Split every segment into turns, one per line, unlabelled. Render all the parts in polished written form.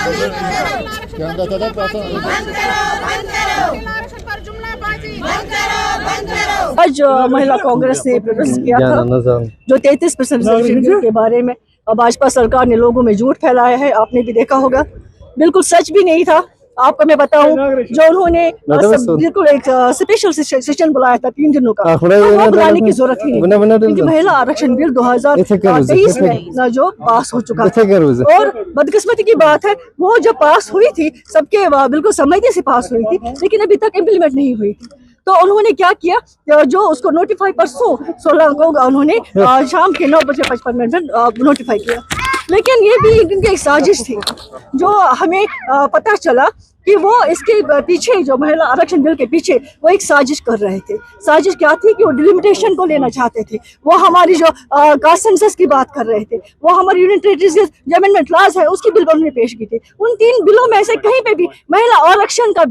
आज महिला कांग्रेस ने प्रोटेस्ट किया था जो 33% रिजर्वेशन के बारे में भाजपा सरकार ने लोगों में झूठ फैलाया है। आपने भी देखा होगा, बिल्कुल सच भी नहीं था। आपको मैं बताऊं, जो उन्होंने बिल्कुल एक स्पेशल सेशन बुलाया था 3 दिनों का, वो बुलाने की जरूरत ही नहीं, क्योंकि महिला आरक्षण बिल 2023 में जो पास हो चुका था। और बदकिस्मती की बात है, वो जब पास हुई थी सबके बिल्कुल समझने से पास हुई थी, लेकिन अभी तक इम्प्लीमेंट नहीं हुई थी। तो उन्होंने क्या किया, जो उसको नोटिफाई परसों 16 को उन्होंने शाम के 9:55 में नोटिफाई किया, लेकिन ये भी इनकी एक साजिश थी। जो हमें पता चला कि वो इसके पीछे, जो महिला आरक्षण बिल के पीछे वो एक साजिश कर रहे थे। साजिश क्या थी कि वो डिलिमिटेशन को लेना चाहते थे, वो हमारी जो कास्ट सेंसस की बात कर रहे थे, वो हमारी यूनियन टेरिटरीज जो अमेंडमेंट क्लॉज है उसकी बिल उन्होंने पेश की थी। उन 3 बिलों में से कहीं पे भी महिला आरक्षण का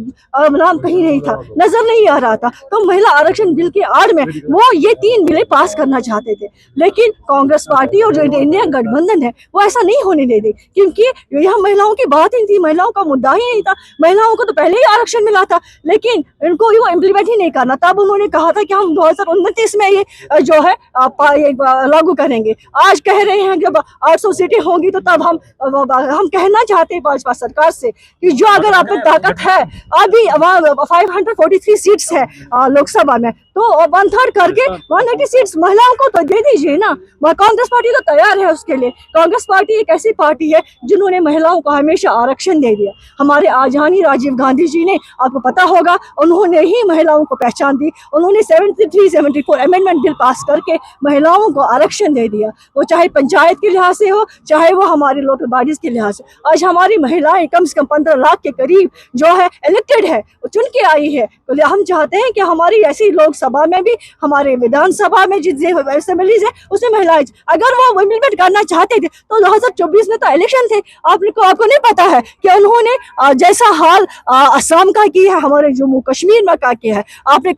नाम कहीं नहीं था, नजर नहीं आ रहा था। तो महिला आरक्षण बिल की आड़ में वो ये 3 बिलें पास करना चाहते थे, लेकिन कांग्रेस पार्टी और जो इंडिया गठबंधन है वो ऐसा नहीं होने दे दी, क्योंकि यहाँ महिलाओं की बात ही थी, महिलाओं का मुद्दा ही नहीं था। महिलाओं को तो पहले ही आरक्षण मिला था, लेकिन इनको वो इम्प्लीमेंट ही नहीं करना। तब उन्होंने कहा था कि हम 2029 में ये जो है लागू करेंगे। आज कह रहे हैं जब 800 सीटें होंगी तो तब हम कहना चाहते हैं भाजपा सरकार से कि जो अगर आप में ताकत है, अभी 543 सीट्स है लोकसभा में, तो 1/3 करके 180 सीट्स महिलाओं को तो दे दीजिए ना। कांग्रेस पार्टी तो तैयार है उसके लिए। कांग्रेस पार्टी एक ऐसी पार्टी है जिन्होंने महिलाओं को हमेशा आरक्षण दे दिया। हमारे आजानी राजीव गांधी जी ने, आपको पता होगा, उन्होंने ही महिलाओं को पहचान दी। उन्होंने 73-74 अमेंडमेंट बिल पास करके महिलाओं को आरक्षण दे दिया, वो चाहे पंचायत के लिहाज से हो, चाहे वो हमारी लोकल बॉडीज के लिहाज से। आज हमारी महिलाएं कम से कम 15 लाख के करीब जो है इलेक्टेड है, वो चुन के आई है। तो हम चाहते हैं कि हमारी ऐसी लोकसभा में भी, हमारे विधानसभा में जितने असेंबलीज है उसमें महिलाएं अगर वो इम्प्लीमेंट करना चाहते थे तो 2024 में तो इलेक्शन थे। आपको नहीं पता है कि उन्होंने जैसा हाल असम का किया है, हमारे जम्मू कश्मीर में का किया है। आपने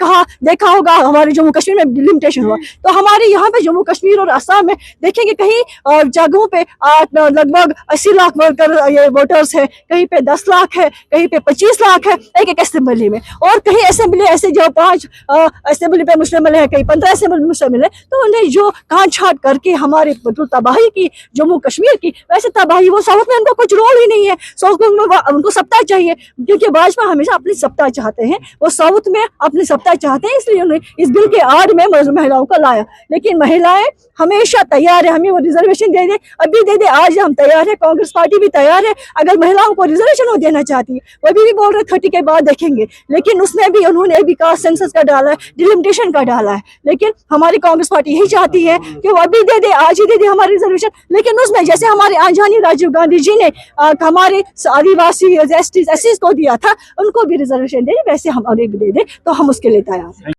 देखा होगा हमारे जम्मू कश्मीर में डिलिमिटेशन हुआ, तो हमारे यहाँ पे जम्मू कश्मीर और असम में देखेंगे कहीं जगहों पे लगभग 80 लाख ये वोटर्स है, कहीं पे 10 लाख है, कहीं पे 25 लाख है एक असेंबली में, और कहीं असेंबली ऐसे जो 5 असेंबली पे मुश्तमिल है, कहीं 15 असेंबली मुश्तमिल है। तो उन्हें जो काट छाट करके हमारे तबाही की जम्मू कश्मीर की, वैसे तबाही वो साउथ में उनको कुछ रोल ही नहीं है। साउथ में उनको सत्ता चाहिए, क्योंकि भाजपा हमेशा अपनी सत्ता चाहते हैं, वो साउथ में अपनी सत्ता चाहते हैं, इसलिए उन्होंने इस बिल के आड़ में महिलाओं को लाया। लेकिन महिलाएं हमेशा तैयार है, हमें वो रिजर्वेशन दे दे, अभी दे दे, आज हम तैयार है, कांग्रेस पार्टी भी तैयार है। अगर महिलाओं को रिजर्वेशन वो देना चाहती है, वो अभी भी बोल रहे 30 के बाद देखेंगे, लेकिन उसमें भी उन्होंने अभी कास्ट सेंसस का डाला है, डिलिमिटेशन का डाला है। लेकिन हमारी कांग्रेस पार्टी यही चाहती है कि वो अभी दे दे, आज ही दे दे हमारी रिजर्वेशन, लेकिन उसमें जैसे हमारे आजानी राजीव गांधी जी ने हमारे आदिवासी एसटीज को दिया था, उनको भी रिजर्वेशन दे, वैसे हमारे भी दे दे, तो हम उसके लिए तैयार हैं।